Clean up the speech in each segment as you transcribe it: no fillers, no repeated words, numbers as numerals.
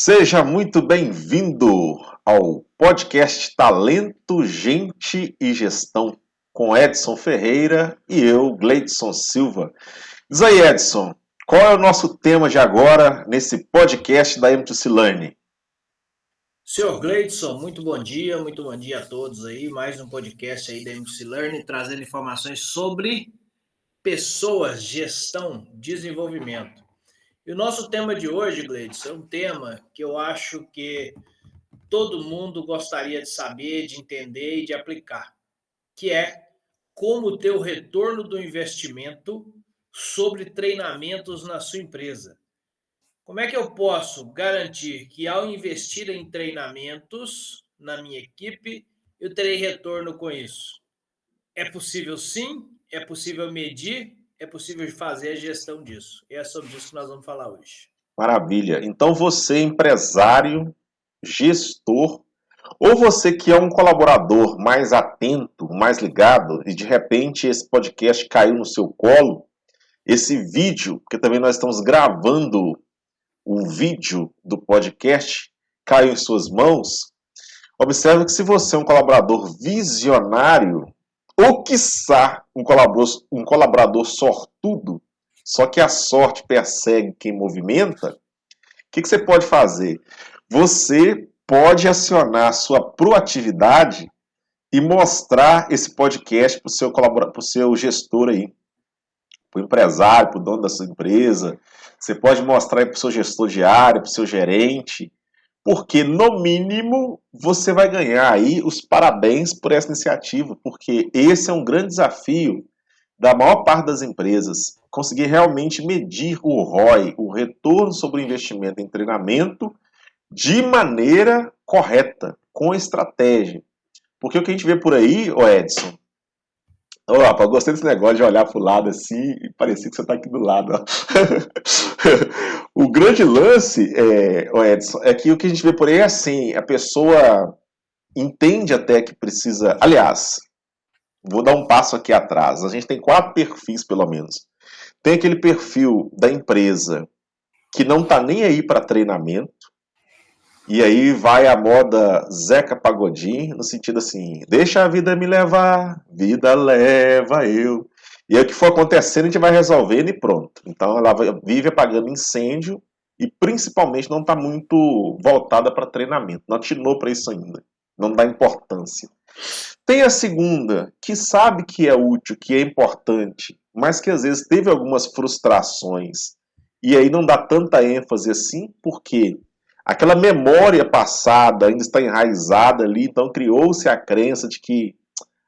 Seja muito bem-vindo ao podcast Talento, Gente e Gestão, com Edson Ferreira e eu, Gleidson Silva. Diz aí, Edson, qual é o nosso tema de agora nesse podcast da M2C Learning? Senhor Gleidson, muito bom dia a todos aí. Mais um podcast aí da M2C Learning, trazendo informações sobre pessoas, gestão, desenvolvimento. E o nosso tema de hoje, Gleidson, é um tema que eu acho que todo mundo gostaria de saber, de entender e de aplicar, que é como ter o retorno do investimento sobre treinamentos na sua empresa. Como é que eu posso garantir que, ao investir em treinamentos na minha equipe, eu terei retorno com isso? É possível sim, é possível medir, é possível fazer a gestão disso. E é sobre isso que nós vamos falar hoje. Maravilha. Então você, empresário, gestor, ou você que é um colaborador mais atento, mais ligado, e de repente esse podcast caiu no seu colo, esse vídeo, porque também nós estamos gravando o vídeo do podcast, caiu em suas mãos, observe que se você é um colaborador visionário, ou quiçá um colaborador sortudo, só que a sorte persegue quem movimenta, o que você pode fazer? Você pode acionar a sua proatividade e mostrar esse podcast para o seu gestor aí, para o empresário, para o dono da sua empresa. Você pode mostrar para o seu gestor de área, para o seu gerente, porque no mínimo você vai ganhar aí os parabéns por essa iniciativa, porque esse é um grande desafio da maior parte das empresas, conseguir realmente medir o ROI, o retorno sobre o investimento em treinamento, de maneira correta, com estratégia. Porque o que a gente vê por aí, Edson, opa, eu gostei desse negócio de olhar pro lado assim e parecia que você tá aqui do lado. Ó. O grande lance, Edson, é que o que a gente vê por aí é assim, a pessoa entende até que precisa... Aliás, vou dar um passo aqui atrás. A gente tem 4 perfis, pelo menos. Tem aquele perfil da empresa que não tá nem aí para treinamento, e aí vai a moda Zeca Pagodinho, no sentido assim, deixa a vida me levar, vida leva eu. E aí o que for acontecendo a gente vai resolvendo e pronto. Então ela vive apagando incêndio e principalmente não está muito voltada para treinamento, não atinou para isso ainda, não dá importância. Tem a segunda, que sabe que é útil, que é importante, mas que às vezes teve algumas frustrações e aí não dá tanta ênfase assim, porque aquela memória passada ainda está enraizada ali, então criou-se a crença de que,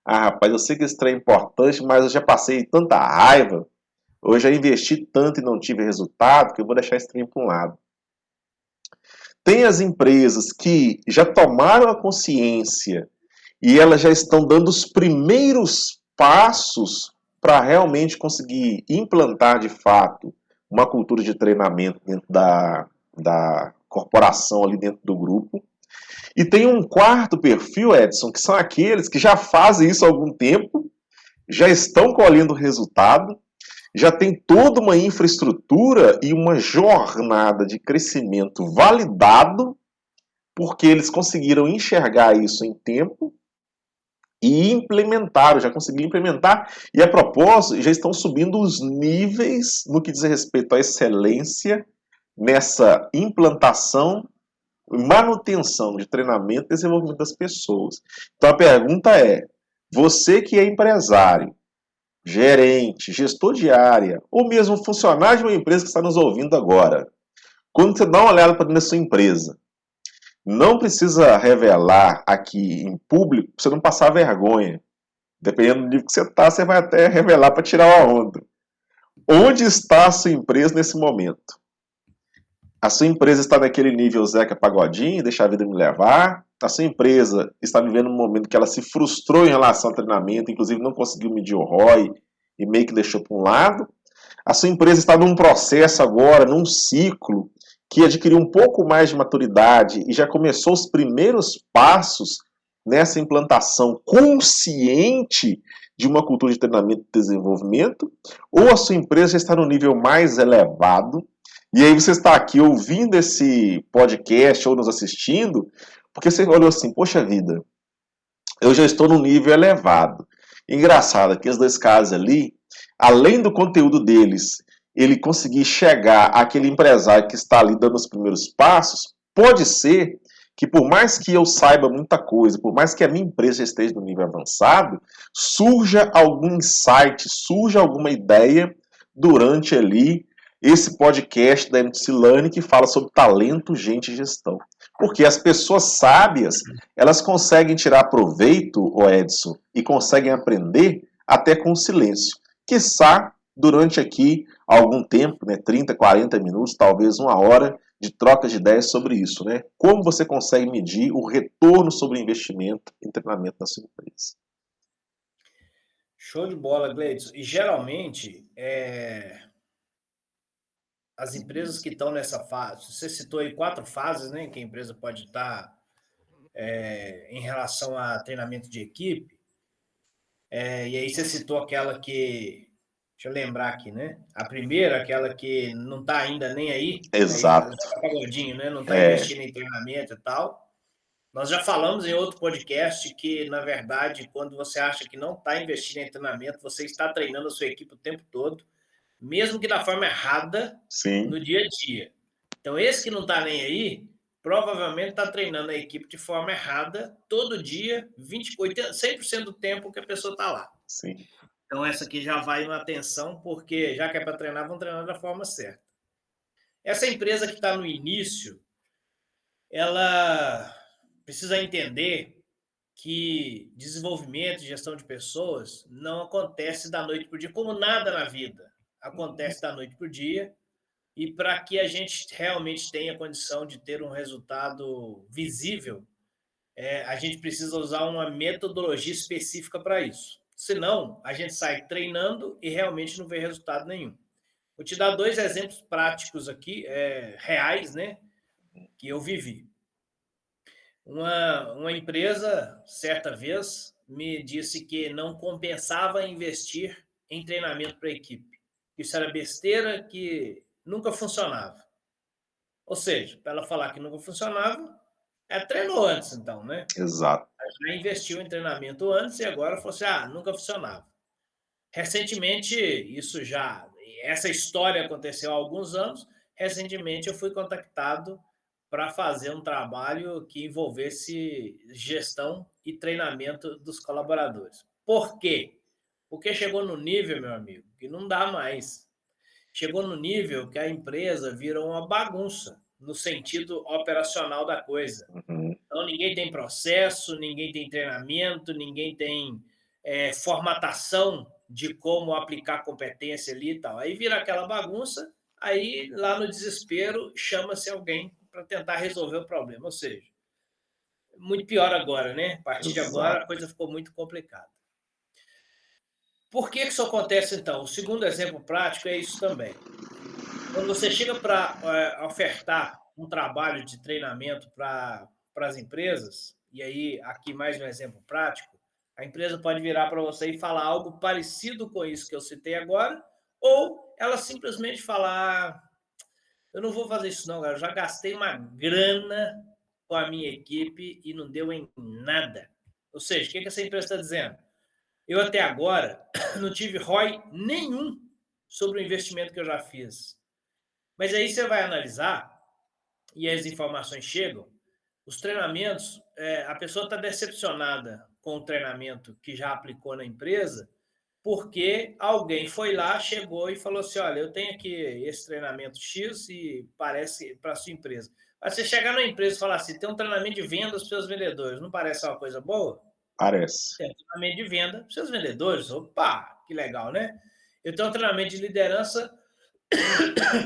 rapaz, eu sei que esse trem é importante, mas eu já passei tanta raiva, eu já investi tanto e não tive resultado, que eu vou deixar esse trem para um lado. Tem as empresas que já tomaram a consciência e elas já estão dando os primeiros passos para realmente conseguir implantar de fato uma cultura de treinamento dentro da corporação ali dentro do grupo. E tem um quarto perfil, Edson, que são aqueles que já fazem isso há algum tempo, já estão colhendo resultado, já tem toda uma infraestrutura e uma jornada de crescimento validado, porque eles conseguiram enxergar isso em tempo e implementaram, já conseguiram implementar, e a propósito, já estão subindo os níveis no que diz respeito à excelência nessa implantação, manutenção de treinamento e desenvolvimento das pessoas. Então a pergunta é, você que é empresário, gerente, gestor de área, ou mesmo funcionário de uma empresa que está nos ouvindo agora, quando você dá uma olhada para dentro da sua empresa, não precisa revelar aqui em público para você não passar vergonha. Dependendo do nível que você está, você vai até revelar para tirar a onda. Onde está a sua empresa nesse momento? A sua empresa está naquele nível Zeca Pagodinho, deixa a vida me levar? A sua empresa está vivendo um momento que ela se frustrou em relação ao treinamento, inclusive não conseguiu medir o ROI e meio que deixou para um lado? A sua empresa está num processo agora, num ciclo, que adquiriu um pouco mais de maturidade e já começou os primeiros passos nessa implantação consciente de uma cultura de treinamento e desenvolvimento, ou a sua empresa já está no nível mais elevado E aí você está aqui ouvindo esse podcast ou nos assistindo, porque você olhou assim, poxa vida, eu já estou num nível elevado. Engraçado, aqueles dois casos ali, além do conteúdo deles, ele conseguir chegar àquele empresário que está ali dando os primeiros passos, pode ser que por mais que eu saiba muita coisa, por mais que a minha empresa esteja no nível avançado, surja algum insight, surja alguma ideia durante ali esse podcast da MTC Learning que fala sobre talento, gente e gestão. Porque as pessoas sábias, elas conseguem tirar proveito, o Edson, e conseguem aprender até com o silêncio. Quiçá, durante aqui algum tempo, né, 30, 40 minutos, talvez uma hora, de troca de ideias sobre isso, né? Como você consegue medir o retorno sobre investimento em treinamento na sua empresa? Show de bola, Gleidson. E geralmente, as empresas que estão nessa fase, você citou aí 4 fases, né, que a empresa pode estar em relação a treinamento de equipe. E aí você citou aquela que, deixa eu lembrar aqui, né? A primeira, aquela que não está ainda nem aí tá Exato. pagodinho, né? Não está É, investindo em treinamento e tal. Nós já falamos em outro podcast que, na verdade, quando você acha que não está investindo em treinamento, você está treinando a sua equipe o tempo todo, mesmo que da forma errada, sim, no dia a dia. Então, esse que não está nem aí, provavelmente está treinando a equipe de forma errada, todo dia, 20, 80, 100% do tempo que a pessoa está lá. sim. Então, essa aqui já vai uma atenção, porque já que é para treinar, vão treinar da forma certa. Essa empresa que está no início, ela precisa entender que desenvolvimento e gestão de pessoas não acontece da noite para o dia, como nada na vida acontece da noite para o dia, e para que a gente realmente tenha condição de ter um resultado visível, a gente precisa usar uma metodologia específica para isso. Senão, a gente sai treinando e realmente não vê resultado nenhum. Vou te dar 2 exemplos práticos aqui, reais, né, que eu vivi. Uma empresa, certa vez, me disse que não compensava investir em treinamento para a equipe. Isso era besteira, que nunca funcionava. Ou seja, para ela falar que nunca funcionava, ela treinou antes, então, né? Exato. Já investiu em treinamento antes e agora falou assim: ah, nunca funcionava. Recentemente, essa história aconteceu há alguns anos. Recentemente, eu fui contactado para fazer um trabalho que envolvesse gestão e treinamento dos colaboradores. Por quê? Porque chegou no nível, meu amigo, que não dá mais. Chegou no nível que a empresa virou uma bagunça no sentido operacional da coisa. Uhum. Então, ninguém tem processo, ninguém tem treinamento, ninguém tem formatação de como aplicar competência ali e tal. Aí vira aquela bagunça, aí lá no desespero chama-se alguém para tentar resolver o problema. Ou seja, muito pior agora, né? A partir de agora a Exato. coisa ficou muito complicada. Por que isso acontece então? O segundo exemplo prático é isso também. Quando você chega para ofertar um trabalho de treinamento para as empresas, e aí aqui mais um exemplo prático, a empresa pode virar para você e falar algo parecido com isso que eu citei agora, ou ela simplesmente falar: "Ah, eu não vou fazer isso não, cara, eu já gastei uma grana com a minha equipe e não deu em nada." Ou seja, o que essa empresa está dizendo? Eu até agora não tive ROI nenhum sobre o investimento que eu já fiz. Mas aí você vai analisar e as informações chegam, os treinamentos, a pessoa está decepcionada com o treinamento que já aplicou na empresa, porque alguém foi lá, chegou e falou assim: olha, eu tenho aqui esse treinamento X e parece para a sua empresa. Mas você chegar na empresa e falar assim: tem um treinamento de vendas para os seus vendedores, não parece uma coisa boa? Parece. Tem um treinamento de venda para os seus vendedores. Opa, que legal, né? Eu tenho um treinamento de liderança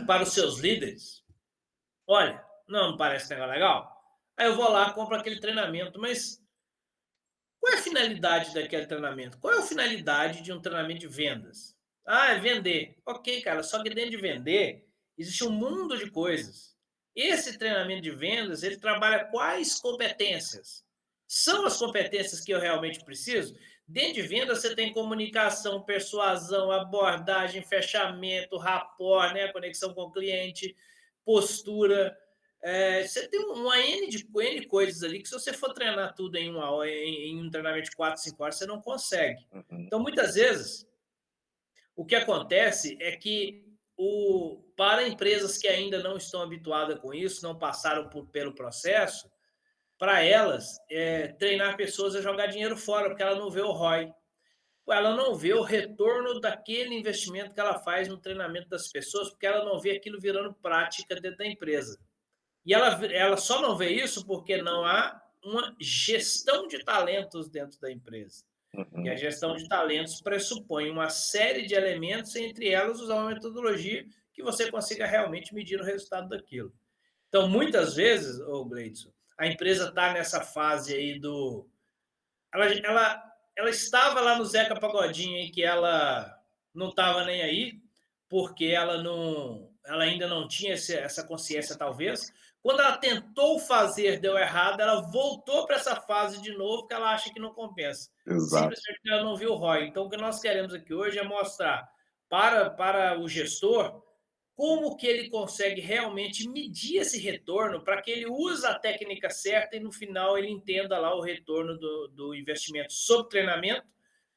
para os seus líderes. Olha, não parece negócio legal? Aí eu vou lá, compro aquele treinamento, mas qual é a finalidade daquele treinamento? Qual é a finalidade de um treinamento de vendas? Ah, é vender. Ok, cara, só que dentro de vender existe um mundo de coisas. Esse treinamento de vendas, ele trabalha quais competências? São as competências que eu realmente preciso? Dentro de vendas, você tem comunicação, persuasão, abordagem, fechamento, rapport, né, conexão com o cliente. postura. Você tem uma N coisas ali que, se você for treinar tudo em um treinamento de 4, 5 horas, você não consegue. Então, muitas vezes, o que acontece é que, para empresas que ainda não estão habituadas com isso, não passaram pelo processo, para elas, treinar pessoas é jogar dinheiro fora, porque ela não vê o ROI. Ela não vê o retorno daquele investimento que ela faz no treinamento das pessoas, porque ela não vê aquilo virando prática dentro da empresa. E ela só não vê isso porque não há uma gestão de talentos dentro da empresa. E a gestão de talentos pressupõe uma série de elementos, entre elas usar uma metodologia que você consiga realmente medir o resultado daquilo. Então, muitas vezes, Gleidson, a empresa está nessa fase aí do... Ela estava lá no Zeca Pagodinho, em que ela não estava nem aí, porque ela ainda não tinha essa consciência, talvez. Quando ela tentou fazer, deu errado, ela voltou para essa fase de novo, que ela acha que não compensa. Exato. Simplesmente porque ela não viu o ROI. Então, o que nós queremos aqui hoje é mostrar para o gestor como que ele consegue realmente medir esse retorno, para que ele use a técnica certa e, no final, ele entenda lá o retorno do investimento sobre treinamento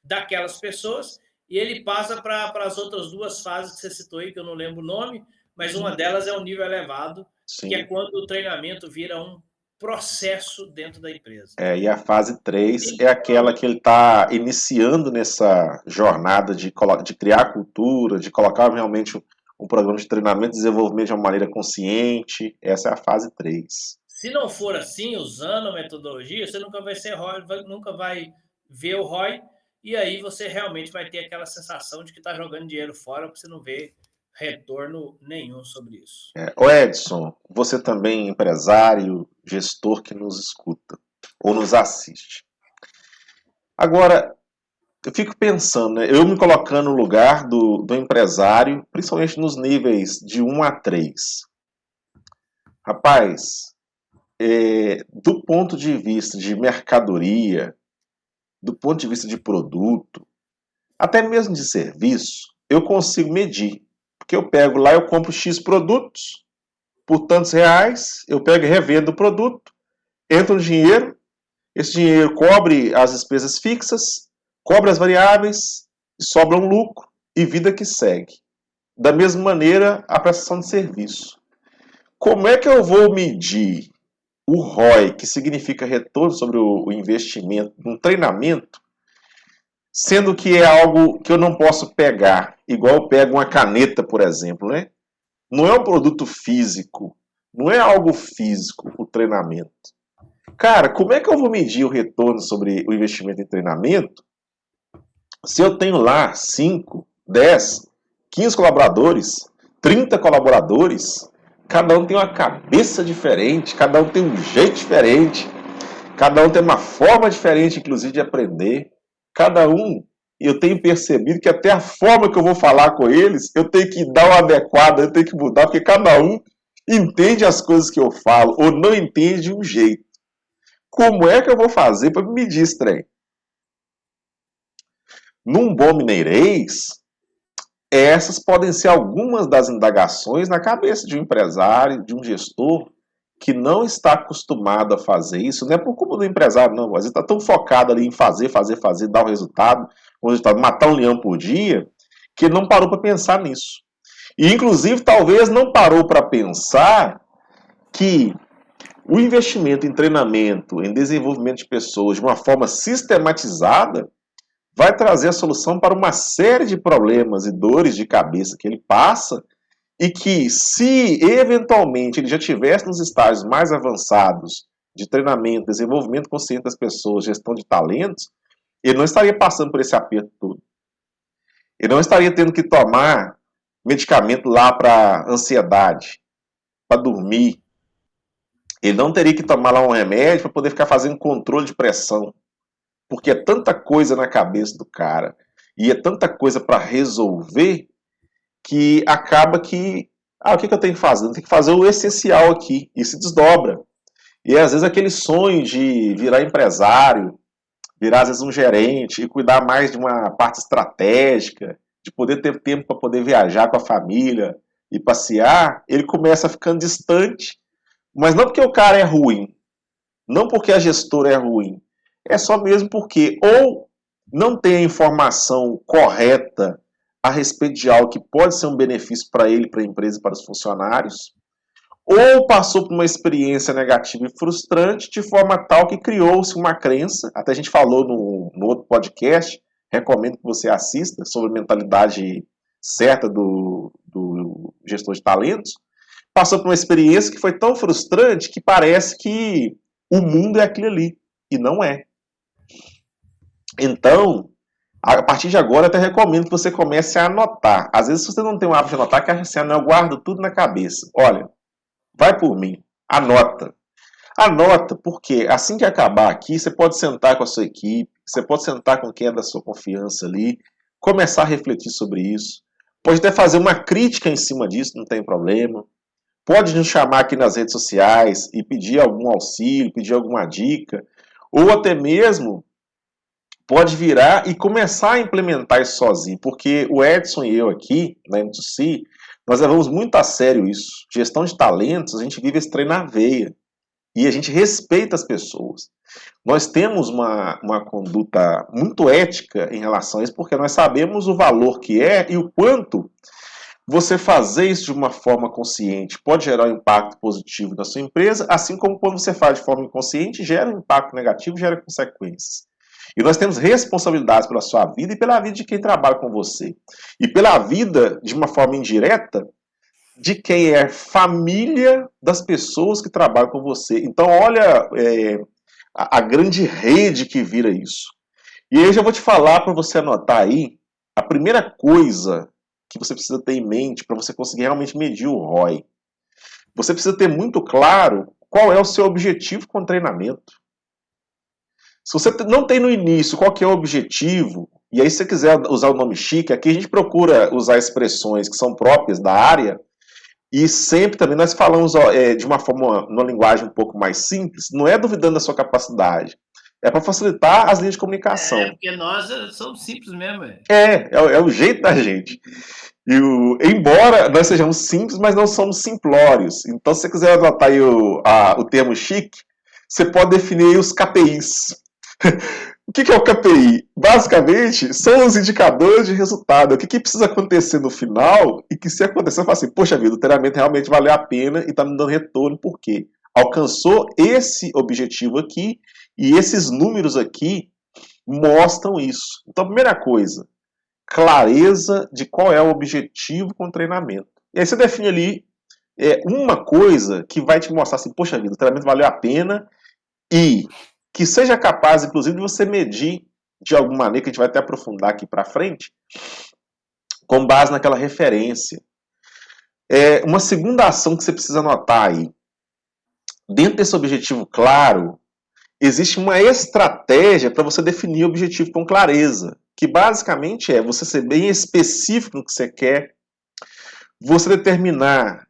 daquelas pessoas, e ele passa para as outras duas fases que você citou aí, que eu não lembro o nome, mas uma delas é o nível elevado, Sim. que é quando o treinamento vira um processo dentro da empresa. E a fase 3 é aquela que ele está iniciando nessa jornada de criar cultura, de colocar realmente um programa de treinamento e desenvolvimento de uma maneira consciente. Essa é a fase 3. Se não for assim, usando a metodologia, você nunca vai ser ROI, nunca vai ver o ROI, e aí você realmente vai ter aquela sensação de que está jogando dinheiro fora, porque você não vê retorno nenhum sobre isso. Ô Edson, você também empresário, gestor que nos escuta ou nos assiste. Agora, eu fico pensando, né, eu me colocando no lugar do empresário, principalmente nos níveis de 1 a 3. Rapaz, do ponto de vista de mercadoria, do ponto de vista de produto, até mesmo de serviço, eu consigo medir. Porque eu pego lá, eu compro X produtos por tantos reais, eu pego e revendo o produto, entra o dinheiro, esse dinheiro cobre as despesas fixas, cobre as variáveis, sobra um lucro e vida que segue. Da mesma maneira, a prestação de serviço. Como é que eu vou medir o ROI, que significa retorno sobre o investimento, num treinamento, sendo que é algo que eu não posso pegar, igual eu pego uma caneta, por exemplo, né? Não é um produto físico, não é algo físico o treinamento. Cara, como é que eu vou medir o retorno sobre o investimento em treinamento se eu tenho lá 5, 10, 15 colaboradores, 30 colaboradores, cada um tem uma cabeça diferente, cada um tem um jeito diferente, cada um tem uma forma diferente, inclusive, de aprender. Cada um, eu tenho percebido que até a forma que eu vou falar com eles, eu tenho que dar uma adequada, eu tenho que mudar, porque cada um entende as coisas que eu falo, ou não entende de um jeito. Como é que eu vou fazer para medir esse trem? Num bom mineirês, essas podem ser algumas das indagações na cabeça de um empresário, de um gestor, que não está acostumado a fazer isso. Não é por culpa do empresário, não. Às vezes está tão focado ali em fazer, dar o resultado, matar um leão por dia, que não parou para pensar nisso. E, inclusive, talvez não parou para pensar que o investimento em treinamento, em desenvolvimento de pessoas de uma forma sistematizada, vai trazer a solução para uma série de problemas e dores de cabeça que ele passa, e que, se eventualmente ele já estivesse nos estágios mais avançados de treinamento, desenvolvimento consciente das pessoas, gestão de talentos, ele não estaria passando por esse aperto todo. Ele não estaria tendo que tomar medicamento lá para ansiedade, para dormir. Ele não teria que tomar lá um remédio para poder ficar fazendo controle de pressão. Porque é tanta coisa na cabeça do cara e é tanta coisa para resolver que acaba que, o que eu tenho que fazer? Eu tenho que fazer o essencial aqui, e se desdobra. E às vezes aquele sonho de virar empresário, virar às vezes um gerente e cuidar mais de uma parte estratégica, de poder ter tempo para poder viajar com a família, e passear, ele começa ficando distante, mas não porque o cara é ruim, não porque a gestora é ruim, é só mesmo porque ou não tem a informação correta a respeito de algo que pode ser um benefício para ele, para a empresa e para os funcionários, ou passou por uma experiência negativa e frustrante de forma tal que criou-se uma crença, até a gente falou no outro podcast, recomendo que você assista, sobre a mentalidade certa do gestor de talentos, passou por uma experiência que foi tão frustrante que parece que o mundo é aquilo ali, e não é. Então, a partir de agora, eu até recomendo que você comece a anotar. Às vezes, se você não tem o hábito de anotar, que assim, eu guardo tudo na cabeça. Olha, vai por mim, anota. Anota, porque assim que acabar aqui, você pode sentar com a sua equipe, você pode sentar com quem é da sua confiança ali, começar a refletir sobre isso. Pode até fazer uma crítica em cima disso, não tem problema. Pode nos chamar aqui nas redes sociais e pedir algum auxílio, pedir alguma dica, ou até mesmo pode virar e começar a implementar isso sozinho, porque o Edson e eu aqui, na M2C, nós levamos muito a sério isso. Gestão de talentos, a gente vive esse trem na veia. E a gente respeita as pessoas. Nós temos uma conduta muito ética em relação a isso, porque nós sabemos o valor que é e o quanto você fazer isso de uma forma consciente pode gerar um impacto positivo na sua empresa, assim como quando você faz de forma inconsciente, gera um impacto negativo, gera consequências. E nós temos responsabilidades pela sua vida e pela vida de quem trabalha com você. E pela vida, de uma forma indireta, de quem é família das pessoas que trabalham com você. Então, olha a grande rede que vira isso. E aí eu já vou te falar para você anotar aí a primeira coisa que você precisa ter em mente para você conseguir realmente medir o ROI. Você precisa ter muito claro qual é o seu objetivo com o treinamento. Se você não tem no início qual que é o objetivo, e aí se você quiser usar o nome chique, aqui a gente procura usar expressões que são próprias da área, e sempre também nós falamos de uma forma, numa linguagem um pouco mais simples, não é duvidando da sua capacidade, é para facilitar as linhas de comunicação. Porque nós somos simples mesmo. É o jeito da gente. Embora nós sejamos simples, mas não somos simplórios. Então, se você quiser adotar aí o termo chique, você pode definir aí os KPIs. O que é o KPI? Basicamente, são os indicadores de resultado. O que precisa acontecer no final e que, se acontecer, eu falo assim, poxa vida, o treinamento realmente valeu a pena e está me dando retorno, por quê? Alcançou esse objetivo aqui e esses números aqui mostram isso. Então, a primeira coisa, clareza de qual é o objetivo com o treinamento. E aí você define ali uma coisa que vai te mostrar assim, poxa vida, o treinamento valeu a pena e que seja capaz, inclusive, de você medir de alguma maneira, que a gente vai até aprofundar aqui para frente, com base naquela referência. Uma segunda ação que você precisa anotar aí. Dentro desse objetivo claro, existe uma estratégia para você definir o objetivo com clareza, que basicamente é você ser bem específico no que você quer, você determinar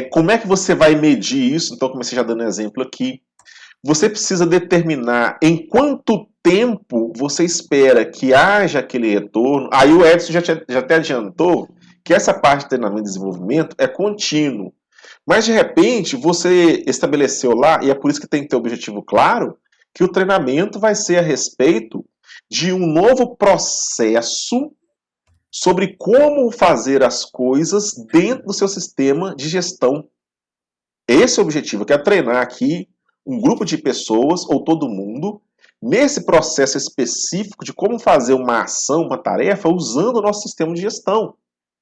como é que você vai medir isso, então comecei já dando um exemplo aqui. Você precisa determinar em quanto tempo você espera que haja aquele retorno. Aí o Edson já até adiantou que essa parte de treinamento e desenvolvimento é contínuo. Mas de repente você estabeleceu lá, e é por isso que tem que ter o objetivo claro, que o treinamento vai ser a respeito de um novo processo sobre como fazer as coisas dentro do seu sistema de gestão. Esse é o objetivo. Eu quero treinar aqui um grupo de pessoas, ou todo mundo, nesse processo específico de como fazer uma ação, uma tarefa, usando o nosso sistema de gestão.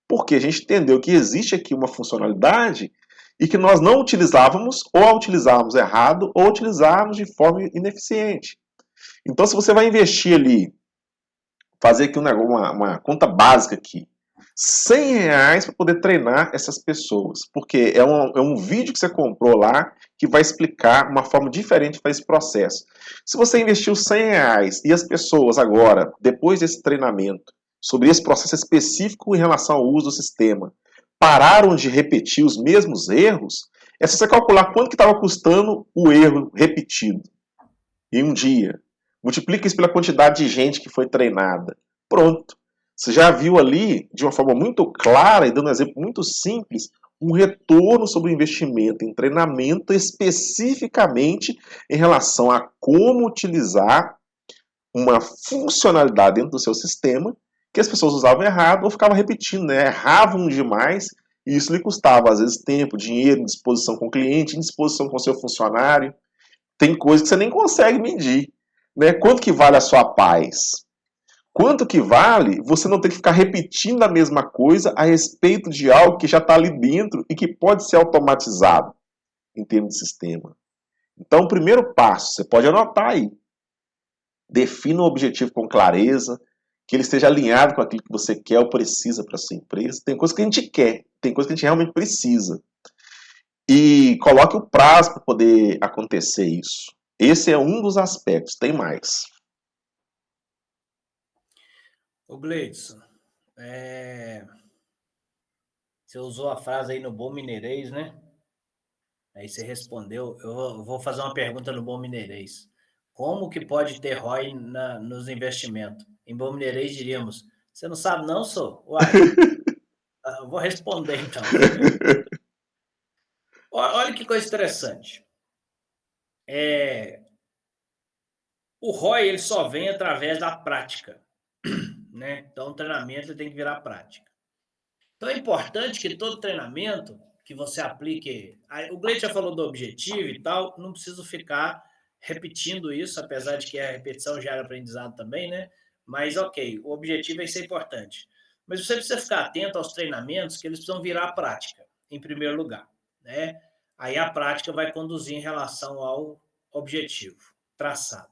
Porque a gente entendeu que existe aqui uma funcionalidade e que nós não utilizávamos, ou a utilizávamos errado, ou utilizávamos de forma ineficiente. Então, se você vai investir ali, fazer aqui uma conta básica aqui, R$100 para poder treinar essas pessoas, porque é um vídeo que você comprou lá que vai explicar uma forma diferente de fazer esse processo. Se você investiu R$100 e as pessoas agora, depois desse treinamento, sobre esse processo específico em relação ao uso do sistema, pararam de repetir os mesmos erros, é só você calcular quanto que estava custando o erro repetido em um dia. Multiplica isso pela quantidade de gente que foi treinada. Pronto. Você já viu ali, de uma forma muito clara e dando um exemplo muito simples, um retorno sobre o investimento em treinamento especificamente em relação a como utilizar uma funcionalidade dentro do seu sistema que as pessoas usavam errado ou ficavam repetindo, né? Erravam demais e isso lhe custava, às vezes, tempo, dinheiro, disposição com o cliente, disposição com o seu funcionário. Tem coisas que você nem consegue medir, né? Quanto que vale a sua paz? Quanto que vale você não ter que ficar repetindo a mesma coisa a respeito de algo que já está ali dentro e que pode ser automatizado em termos de sistema? Então, o primeiro passo, você pode anotar aí. Defina o objetivo com clareza, que ele esteja alinhado com aquilo que você quer ou precisa para a sua empresa. Tem coisa que a gente quer, tem coisa que a gente realmente precisa. E coloque o prazo para poder acontecer isso. Esse é um dos aspectos, tem mais. Ô Gleidson, você usou a frase aí no bom mineirês, né? Aí você respondeu, eu vou fazer uma pergunta no bom mineirês. Como que pode ter ROI nos investimentos? Em bom mineirês diríamos, você não sabe não, sou? Uai, eu vou responder então. Olha que coisa interessante. O ROI ele só vem através da prática, né? Então o treinamento tem que virar prática. Então é importante que todo treinamento que você aplique. O Gleito já falou do objetivo e tal, não preciso ficar repetindo isso, apesar de que a repetição gera aprendizado também, né? Mas ok, o objetivo é ser importante. Mas você precisa ficar atento aos treinamentos que eles precisam virar prática, em primeiro lugar, né? Aí a prática vai conduzir em relação ao objetivo traçado.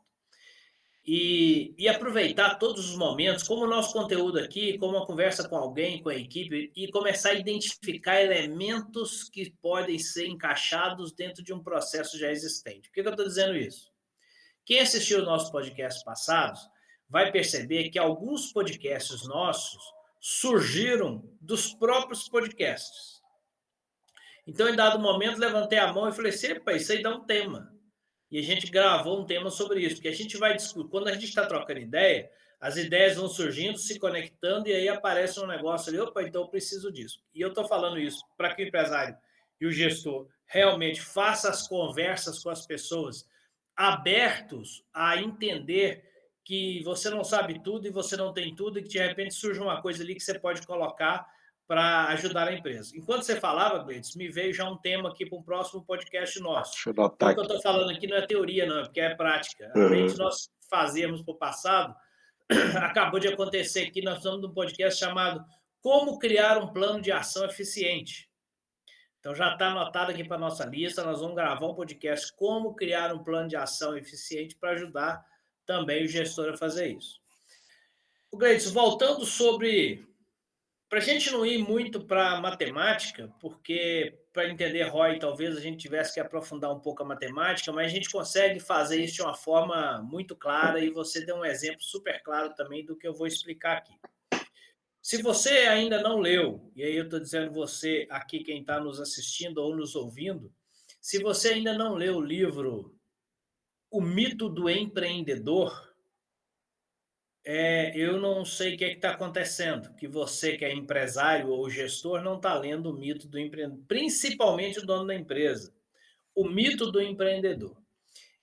E aproveitar todos os momentos, como o nosso conteúdo aqui, como uma conversa com alguém, com a equipe, e começar a identificar elementos que podem ser encaixados dentro de um processo já existente. Por que eu estou dizendo isso? Quem assistiu o nosso podcast passados vai perceber que alguns podcasts nossos surgiram dos próprios podcasts. Então, em dado momento, levantei a mão e falei, epa, isso aí dá um tema. E a gente gravou um tema sobre isso, porque a gente vai discutir, quando a gente está trocando ideia, as ideias vão surgindo, se conectando, e aí aparece um negócio ali, opa, então eu preciso disso. E eu estou falando isso para que o empresário e o gestor realmente façam as conversas com as pessoas abertos a entender que você não sabe tudo e você não tem tudo, e que de repente surge uma coisa ali que você pode colocar para ajudar a empresa. Enquanto você falava, Gleides, me veio já um tema aqui para um próximo podcast nosso. Deixa eu Então, anotar o que eu aqui. estou falando aqui não é teoria, não, é porque é prática. Além de Uhum. nós fazermos para o passado, acabou de acontecer aqui, nós estamos num podcast chamado Como Criar um Plano de Ação Eficiente. Então, já está anotado aqui para a nossa lista, nós vamos gravar um podcast Como Criar um Plano de Ação Eficiente para ajudar também o gestor a fazer isso. O Gleides, voltando sobre para a gente não ir muito para matemática, porque para entender ROI talvez a gente tivesse que aprofundar um pouco a matemática, mas a gente consegue fazer isso de uma forma muito clara e você deu um exemplo super claro também do que eu vou explicar aqui. Se você ainda não leu, e aí eu estou dizendo você aqui, quem está nos assistindo ou nos ouvindo, se você ainda não leu o livro O Mito do Empreendedor, eu não sei o que está acontecendo, que você que é empresário ou gestor não está lendo o mito do empreendedor, principalmente o dono da empresa. O mito do empreendedor.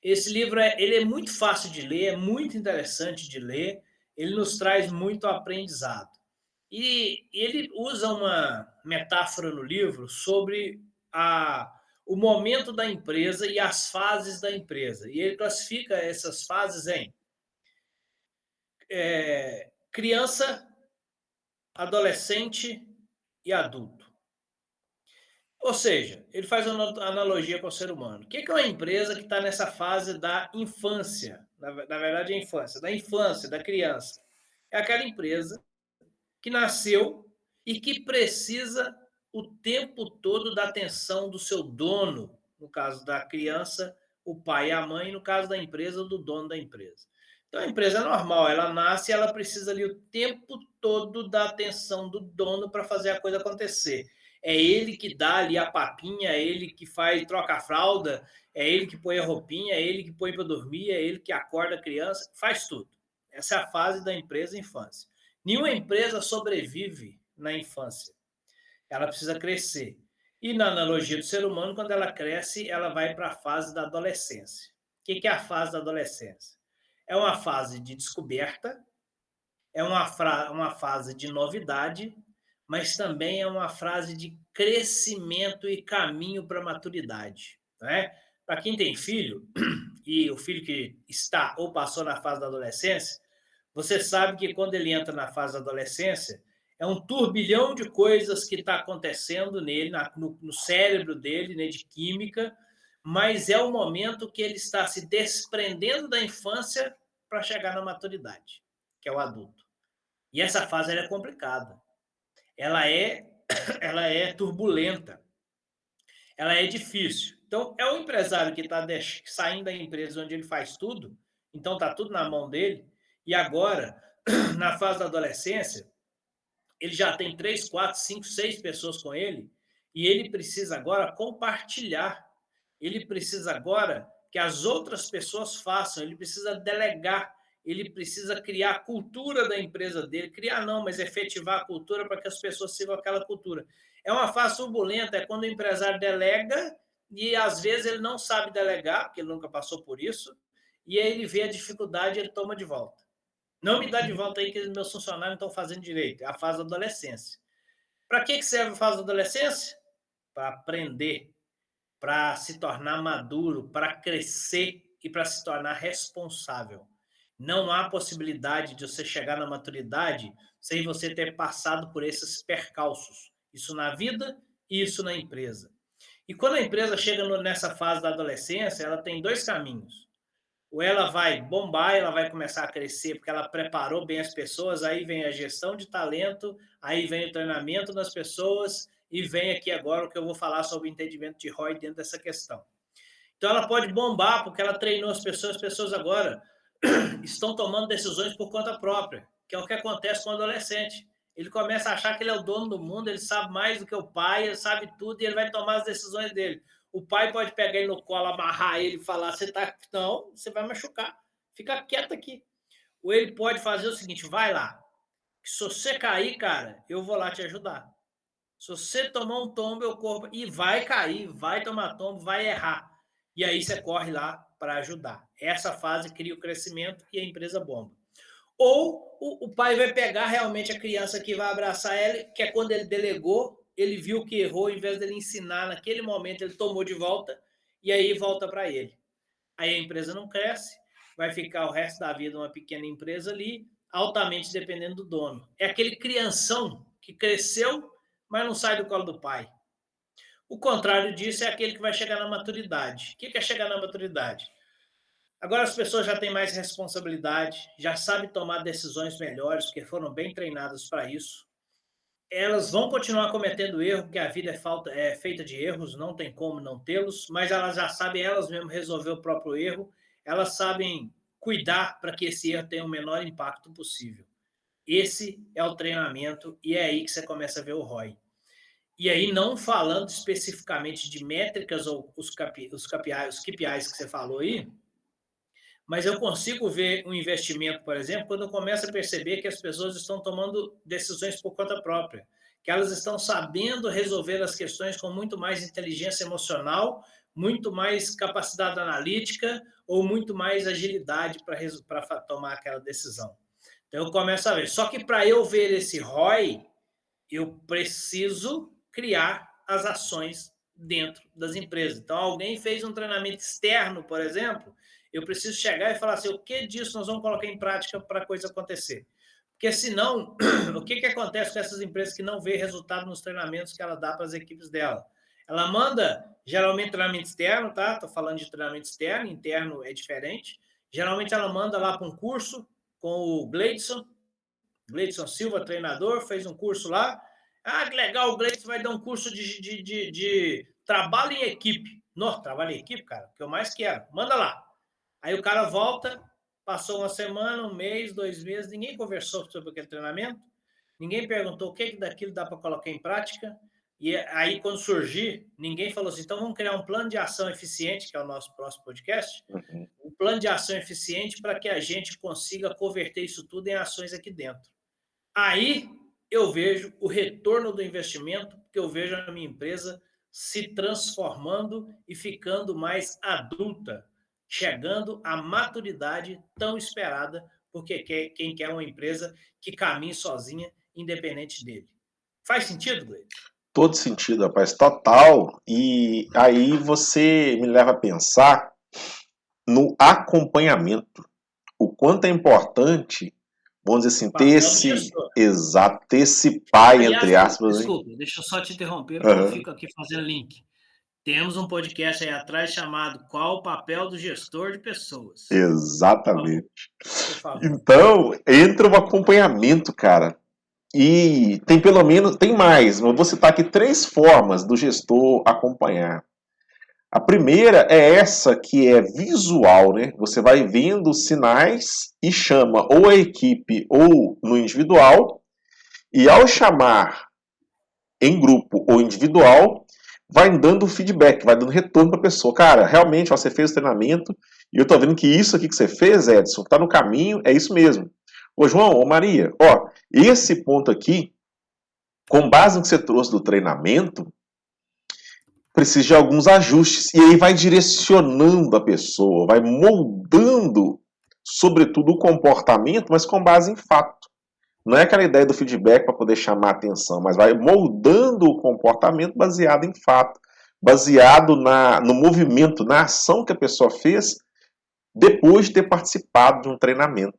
Esse livro ele é muito fácil de ler, é muito interessante de ler, ele nos traz muito aprendizado. E ele usa uma metáfora no livro sobre o momento da empresa e as fases da empresa. E ele classifica essas fases em criança, adolescente e adulto. Ou seja, ele faz uma analogia com o ser humano. O que é uma empresa que está nessa fase da infância? Na verdade, é a infância. Da infância, da criança. É aquela empresa que nasceu e que precisa o tempo todo da atenção do seu dono. No caso da criança, o pai e a mãe. No caso da empresa, do dono da empresa. Então, a empresa é normal, ela nasce e ela precisa ali o tempo todo da atenção do dono para fazer a coisa acontecer. É ele que dá ali a papinha, é ele que faz, troca a fralda, é ele que põe a roupinha, é ele que põe para dormir, é ele que acorda a criança, faz tudo. Essa é a fase da empresa infância. Nenhuma empresa sobrevive na infância. Ela precisa crescer. E na analogia do ser humano, quando ela cresce, ela vai para a fase da adolescência. O que é a fase da adolescência? É uma fase de descoberta, é uma fase de novidade, mas também é uma fase de crescimento e caminho para a maturidade. Né? Para quem tem filho, e o filho que está ou passou na fase da adolescência, você sabe que quando ele entra na fase da adolescência, é um turbilhão de coisas que está acontecendo nele, no cérebro dele, né, de química, mas é o momento que ele está se desprendendo da infância para chegar na maturidade, que é o adulto. E essa fase é complicada. Ela é, ela é turbulenta. Ela é difícil. Então, é o empresário que está saindo da empresa onde ele faz tudo, então está tudo na mão dele, e agora, na fase da adolescência, ele já tem 3, 4, 5, 6 pessoas com ele, e ele precisa agora compartilhar. Ele precisa agora que as outras pessoas façam, ele precisa delegar, ele precisa criar a cultura da empresa dele, criar não, mas efetivar a cultura para que as pessoas sigam aquela cultura. É uma fase turbulenta, é quando o empresário delega e às vezes ele não sabe delegar, porque ele nunca passou por isso, e aí ele vê a dificuldade e ele toma de volta. Não me dá de volta aí que meus funcionários não estão fazendo direito. É a fase da adolescência. Para que serve a fase da adolescência? Para aprender, para se tornar maduro, para crescer e para se tornar responsável. Não há possibilidade de você chegar na maturidade sem você ter passado por esses percalços. Isso na vida e isso na empresa. E quando a empresa chega nessa fase da adolescência, ela tem 2 caminhos. Ou ela vai bombar, ela vai começar a crescer porque ela preparou bem as pessoas, aí vem a gestão de talento, aí vem o treinamento das pessoas e vem aqui agora o que eu vou falar sobre o entendimento de ROI dentro dessa questão. Então ela pode bombar porque ela treinou as pessoas agora estão tomando decisões por conta própria, que é o que acontece com o adolescente. Ele começa a achar que ele é o dono do mundo, ele sabe mais do que o pai, ele sabe tudo e ele vai tomar as decisões dele. O pai pode pegar ele no colo, amarrar ele e falar: você tá. Não, você vai machucar. Fica quieto aqui. Ou ele pode fazer o seguinte: vai lá. Que se você cair, cara, eu vou lá te ajudar. Se você tomar um tombo, eu corro. E vai cair, vai tomar tombo, vai errar. E aí você corre lá para ajudar. Essa fase cria o crescimento e a empresa bomba. Ou o pai vai pegar realmente a criança que vai abraçar ela, que é quando ele delegou, ele viu que errou, em vez dele ensinar naquele momento, ele tomou de volta e aí volta para ele. Aí a empresa não cresce, vai ficar o resto da vida uma pequena empresa ali, altamente dependendo do dono. É aquele crianção que cresceu, mas não sai do colo do pai. O contrário disso é aquele que vai chegar na maturidade. O que é chegar na maturidade? Agora as pessoas já têm mais responsabilidade, já sabem tomar decisões melhores, porque foram bem treinadas para isso. Elas vão continuar cometendo erro, porque a vida é feita de erros, não tem como não tê-los, mas elas já sabem elas mesmas resolver o próprio erro, elas sabem cuidar para que esse erro tenha o menor impacto possível. Esse é o treinamento e é aí que você começa a ver o ROI. E aí, não falando especificamente de métricas ou os KPIs que você falou aí, mas eu consigo ver um investimento, por exemplo, quando eu começo a perceber que as pessoas estão tomando decisões por conta própria, que elas estão sabendo resolver as questões com muito mais inteligência emocional, muito mais capacidade analítica ou muito mais agilidade para tomar aquela decisão. Então eu começo a ver. Só que para eu ver esse ROI, eu preciso criar as ações dentro das empresas. Então, alguém fez um treinamento externo, por exemplo, eu preciso chegar e falar assim: o que disso nós vamos colocar em prática para a coisa acontecer? Porque senão, o que acontece com essas empresas que não vê resultado nos treinamentos que ela dá para as equipes dela? Ela manda, geralmente, treinamento externo, tá? Estou falando de treinamento externo, interno é diferente. Geralmente ela manda lá para um curso com o Gleidson Silva, treinador, fez um curso lá. Ah, que legal, o Gleidson vai dar um curso de trabalho em equipe. Não, trabalho em equipe, cara, que eu mais quero. Manda lá. Aí o cara volta, passou uma semana, um mês, 2 meses, ninguém conversou sobre aquele treinamento, ninguém perguntou o que daquilo dá para colocar em prática, e aí quando surgir, ninguém falou assim: então vamos criar um plano de ação eficiente, que é o nosso próximo podcast, um plano de ação eficiente para que a gente consiga converter isso tudo em ações aqui dentro. Aí eu vejo o retorno do investimento, porque eu vejo a minha empresa se transformando e ficando mais adulta, chegando à maturidade tão esperada, porque quem quer uma empresa que caminhe sozinha, independente dele. Faz sentido, Gleison? Todo sentido, rapaz, total. E aí você me leva a pensar no acompanhamento. O quanto é importante, vamos dizer assim, O ter papel do esse gestor. exato, ter esse pai, Aliás, entre Gleison, aspas, hein? desculpa, deixa eu só te interromper, porque eu Aham. fico aqui fazendo link. Temos um podcast aí atrás chamado Qual o papel do gestor de pessoas? Por favor, Exatamente. por favor. Então, entra o acompanhamento, cara. E tem pelo menos, tem mais, mas vou citar aqui três formas do gestor acompanhar. A primeira é essa que é visual, né? Você vai vendo os sinais e chama ou a equipe ou no individual, e ao chamar em grupo ou individual, vai dando feedback, vai dando retorno para a pessoa. Cara, realmente ó, você fez o treinamento e eu tô vendo que isso aqui que você fez, Edson, tá no caminho, é isso mesmo. Ô João, ô Maria, ó, esse ponto aqui, com base no que você trouxe do treinamento, precisa de alguns ajustes. E aí vai direcionando a pessoa, vai moldando, sobretudo, o comportamento, mas com base em fato. Não é aquela ideia do feedback para poder chamar a atenção, mas vai moldando o comportamento baseado em fato, baseado no movimento, na ação que a pessoa fez depois de ter participado de um treinamento.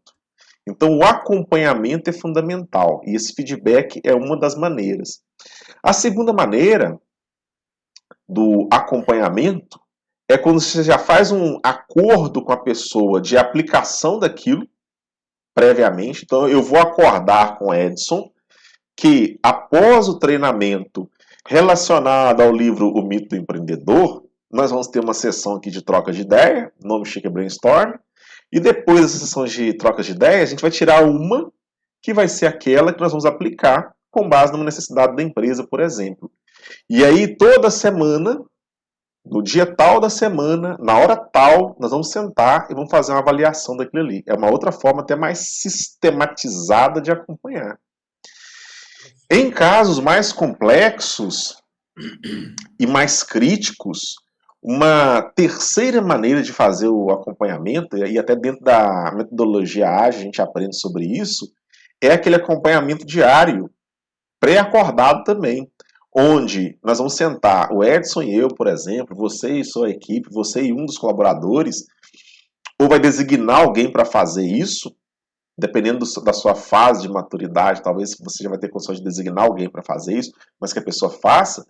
Então, o acompanhamento é fundamental e esse feedback é uma das maneiras. A segunda maneira do acompanhamento é quando você já faz um acordo com a pessoa de aplicação daquilo previamente. Então, eu vou acordar com o Edson que, após o treinamento relacionado ao livro O Mito do Empreendedor, nós vamos ter uma sessão aqui de troca de ideia, nome Chique Brainstorm, e depois dessa sessão de troca de ideia, a gente vai tirar uma que vai ser aquela que nós vamos aplicar com base numa necessidade da empresa, por exemplo. E aí, toda semana, no dia tal da semana, na hora tal, nós vamos sentar e vamos fazer uma avaliação daquilo ali. É uma outra forma até mais sistematizada de acompanhar. Em casos mais complexos e mais críticos, uma terceira maneira de fazer o acompanhamento, e até dentro da metodologia ágil a gente aprende sobre isso, é aquele acompanhamento diário, pré-acordado também, onde nós vamos sentar, o Edson e eu, por exemplo, você e sua equipe, você e um dos colaboradores, ou vai designar alguém para fazer isso, dependendo da sua fase de maturidade, talvez você já vai ter condições de designar alguém para fazer isso, mas que a pessoa faça,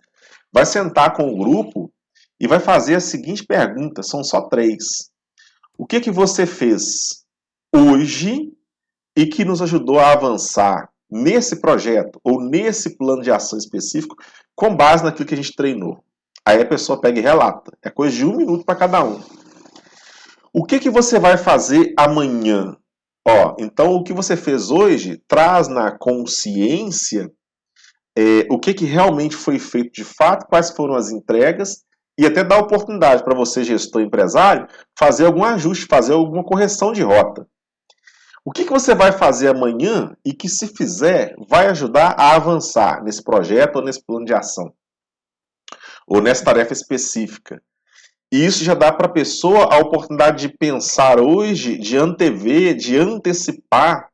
vai sentar com o grupo e vai fazer a seguinte pergunta, são só três. O que você fez hoje e que nos ajudou a avançar nesse projeto ou nesse plano de ação específico com base naquilo que a gente treinou? Aí a pessoa pega e relata. É coisa de 1 minuto para cada um. O que você vai fazer amanhã? Ó, então o que você fez hoje traz na consciência o que realmente foi feito de fato, quais foram as entregas e até dá oportunidade para você, gestor empresário, fazer algum ajuste, fazer alguma correção de rota. O que você vai fazer amanhã e que, se fizer, vai ajudar a avançar nesse projeto ou nesse plano de ação? Ou nessa tarefa específica? E isso já dá para a pessoa a oportunidade de pensar hoje, de antever, de antecipar.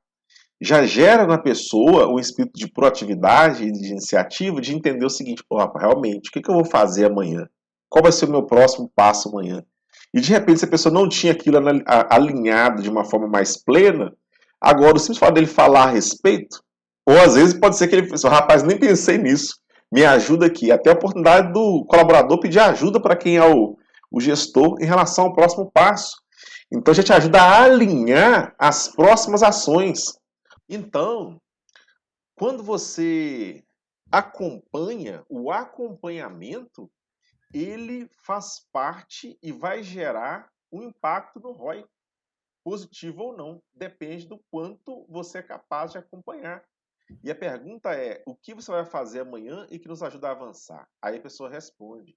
Já gera na pessoa um espírito de proatividade e de iniciativa, de entender o seguinte, realmente, o que eu vou fazer amanhã? Qual vai ser o meu próximo passo amanhã? E de repente, se a pessoa não tinha aquilo alinhado de uma forma mais plena, agora o simples fato dele falar a respeito, ou às vezes pode ser que ele pense, rapaz, nem pensei nisso, me ajuda aqui. Até a oportunidade do colaborador pedir ajuda para quem é o gestor em relação ao próximo passo. Então já te ajuda a alinhar as próximas ações. Então, quando você acompanha, o acompanhamento, ele faz parte e vai gerar um impacto no ROI, positivo ou não, depende do quanto você é capaz de acompanhar. E a pergunta é, o que você vai fazer amanhã e que nos ajuda a avançar? Aí a pessoa responde.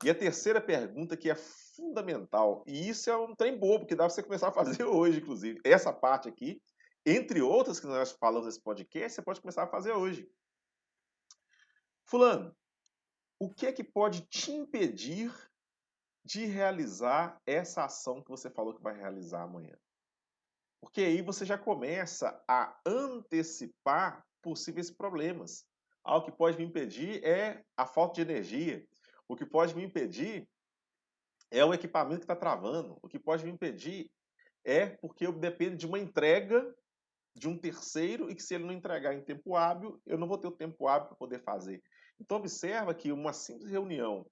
E a terceira pergunta que é fundamental, e isso é um trem bobo que dá para você começar a fazer hoje, inclusive, essa parte aqui, Entre outras que nós falamos nesse podcast, você pode começar a fazer hoje. Fulano, o que é que pode te impedir de realizar essa ação que você falou que vai realizar amanhã? Porque aí você já começa a antecipar possíveis problemas. Ah, o que pode me impedir é a falta de energia. O que pode me impedir é o equipamento que está travando. O que pode me impedir é porque eu dependo de uma entrega de um terceiro e que se ele não entregar em tempo hábil, eu não vou ter o tempo hábil para poder fazer. Então observa que uma simples reunião,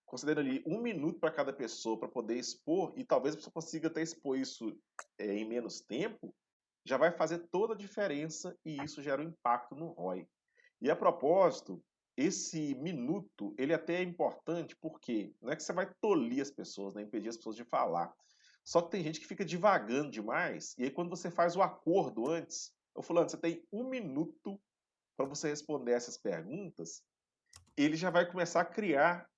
considera ali 1 minuto para cada pessoa para poder expor, e talvez a pessoa consiga até expor isso em menos tempo, já vai fazer toda a diferença e isso gera um impacto no ROI. E a propósito, esse minuto, ele até é importante porque não é que você vai tolir as pessoas, né, impedir as pessoas de falar. Só que tem gente que fica divagando demais, e aí quando você faz o acordo antes, eu falando, você tem 1 minuto para você responder essas perguntas, ele já vai começar a criar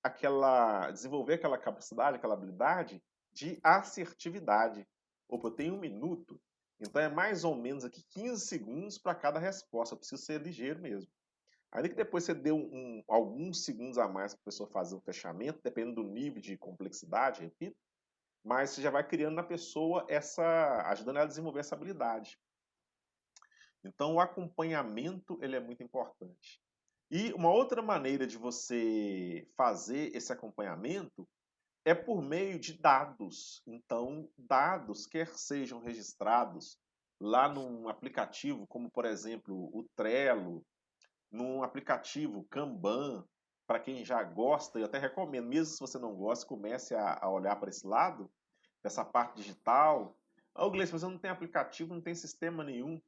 desenvolver aquela capacidade, aquela habilidade de assertividade. Opa, eu tenho 1 minuto, então é mais ou menos aqui 15 segundos para cada resposta, eu preciso ser ligeiro mesmo. Ainda que depois você dê alguns segundos a mais para a pessoa fazer o fechamento, dependendo do nível de complexidade, repito, mas você já vai criando na pessoa ajudando ela a desenvolver essa habilidade. Então o acompanhamento ele é muito importante. E uma outra maneira de você fazer esse acompanhamento é por meio de dados. Então, dados, quer sejam registrados lá num aplicativo, como por exemplo o Trello, num aplicativo Kanban, para quem já gosta, eu até recomendo, mesmo se você não gosta, comece a olhar para esse lado, dessa parte digital. Ah, Gleice, mas eu não tenho aplicativo, não tem sistema nenhum.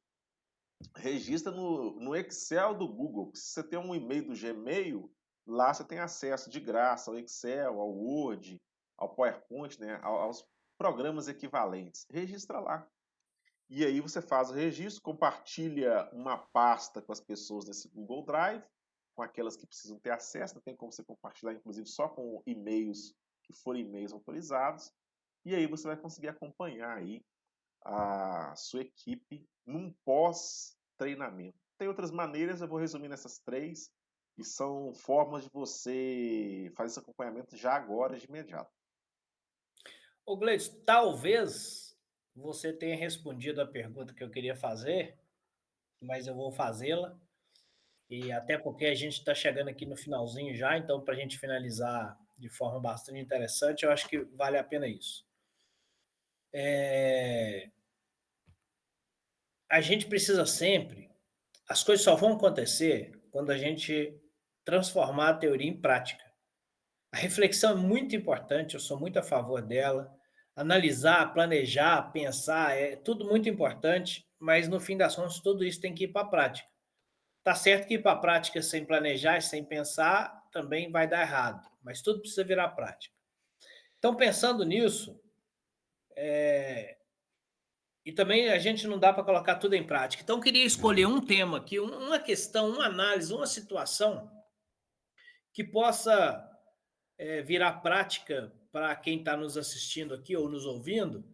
Registra no Excel do Google. Se você tem um e-mail do Gmail, lá você tem acesso de graça ao Excel, ao Word, ao PowerPoint, né, aos programas equivalentes. Registra lá. E aí você faz o registro, compartilha uma pasta com as pessoas nesse Google Drive, com aquelas que precisam ter acesso. Tem como você compartilhar, inclusive, só com e-mails que forem e-mails autorizados. E aí você vai conseguir acompanhar aí a sua equipe num pós-treinamento. Tem outras maneiras, eu vou resumir nessas 3, e são formas de você fazer esse acompanhamento já agora, de imediato. Ô, Gleice, talvez você tenha respondido a pergunta que eu queria fazer, mas eu vou fazê-la. E até porque a gente está chegando aqui no finalzinho já, então para a gente finalizar de forma bastante interessante, eu acho que vale a pena isso. A gente precisa sempre, as coisas só vão acontecer quando a gente transformar a teoria em prática. A reflexão é muito importante, eu sou muito a favor dela. Analisar, planejar, pensar, é tudo muito importante, mas no fim das contas tudo isso tem que ir para a prática. Tá certo que ir para a prática sem planejar e sem pensar também vai dar errado, mas tudo precisa virar prática. Então, pensando nisso, e também a gente não dá para colocar tudo em prática. Então, eu queria escolher um tema aqui, uma questão, uma análise, uma situação que possa virar prática para quem está nos assistindo aqui ou nos ouvindo,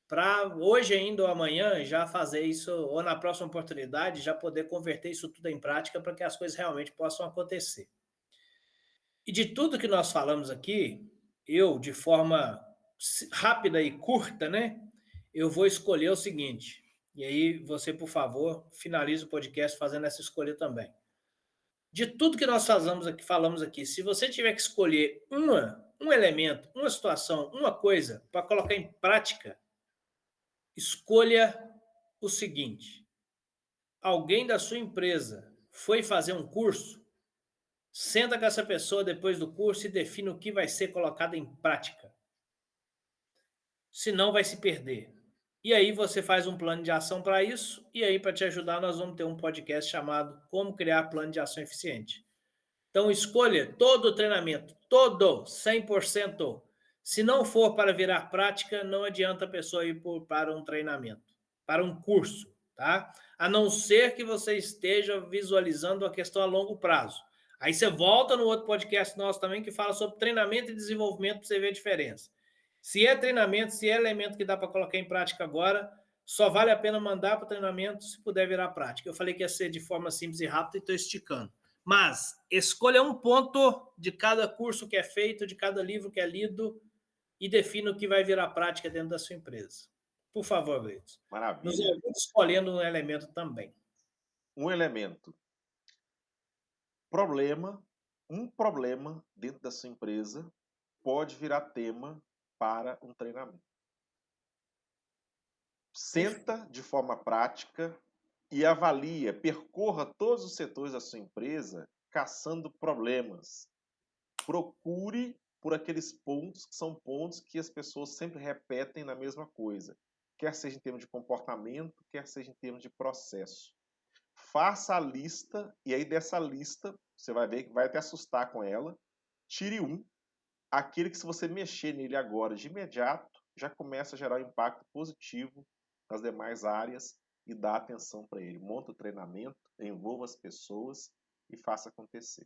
para hoje ainda ou amanhã já fazer isso, ou na próxima oportunidade, já poder converter isso tudo em prática para que as coisas realmente possam acontecer. E de tudo que nós falamos aqui, eu, de forma rápida e curta, né, eu vou escolher o seguinte, e aí você, por favor, finalize o podcast fazendo essa escolha também. De tudo que nós falamos aqui, se você tiver que escolher um elemento, uma situação, uma coisa para colocar em prática, escolha o seguinte: alguém da sua empresa foi fazer um curso, senta com essa pessoa depois do curso e define o que vai ser colocado em prática. Senão vai se perder. E aí você faz um plano de ação para isso, e aí para te ajudar nós vamos ter um podcast chamado Como Criar Plano de Ação Eficiente. Então escolha todo o treinamento, todo, 100%. Se não for para virar prática, não adianta a pessoa ir para um treinamento, para um curso, tá? A não ser que você esteja visualizando a questão a longo prazo. Aí você volta no outro podcast nosso também que fala sobre treinamento e desenvolvimento para você ver a diferença. Se é treinamento, se é elemento que dá para colocar em prática agora, só vale a pena mandar para o treinamento se puder virar prática. Eu falei que ia ser de forma simples e rápida e estou esticando. Mas escolha um ponto de cada curso que é feito, de cada livro que é lido e defina o que vai virar prática dentro da sua empresa. Por favor, Gleidson. Nos Maravilha. ajude escolhendo um elemento também. Um elemento. Problema. Um problema dentro da sua empresa pode virar tema para um treinamento. Senta de forma prática e avalia, percorra todos os setores da sua empresa caçando problemas. Procure por aqueles pontos que são pontos que as pessoas sempre repetem na mesma coisa, quer seja em termos de comportamento, quer seja em termos de processo. Faça a lista e aí dessa lista você vai ver que vai até assustar com ela. Tire um, aquele que se você mexer nele agora de imediato, já começa a gerar um impacto positivo nas demais áreas e dá atenção para ele. Monta o treinamento, envolva as pessoas e faça acontecer.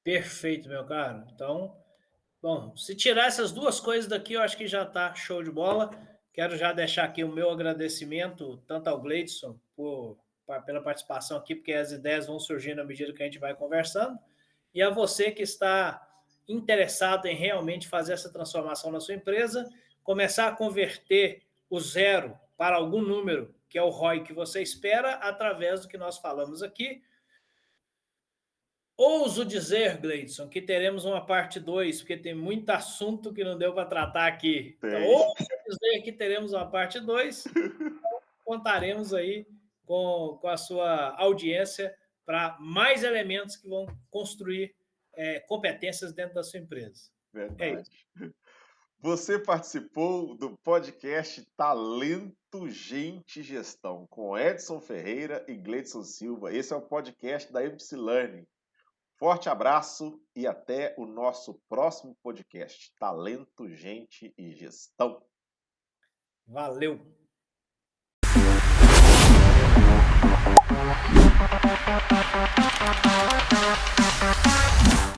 Perfeito, meu caro. Então, bom, se tirar essas duas coisas daqui, eu acho que já está show de bola. Quero já deixar aqui o meu agradecimento, tanto ao Gleidson pela participação aqui, porque as ideias vão surgindo à medida que a gente vai conversando, e a você que está interessado em realmente fazer essa transformação na sua empresa, começar a converter o zero para algum número, que é o ROI que você espera, através do que nós falamos aqui. Ouso dizer, Gleidson, que teremos uma parte 2, porque tem muito assunto que não deu para tratar aqui. Então, Tem. ouso dizer que teremos uma parte 2. Contaremos aí com a sua audiência para mais elementos que vão construir competências dentro da sua empresa. É Verdade. isso. Você participou do podcast Talento, Gente e Gestão, com Edson Ferreira e Gleidson Silva. Esse é o podcast da MC Learning. Forte abraço e até o nosso próximo podcast. Talento, Gente e Gestão. Valeu!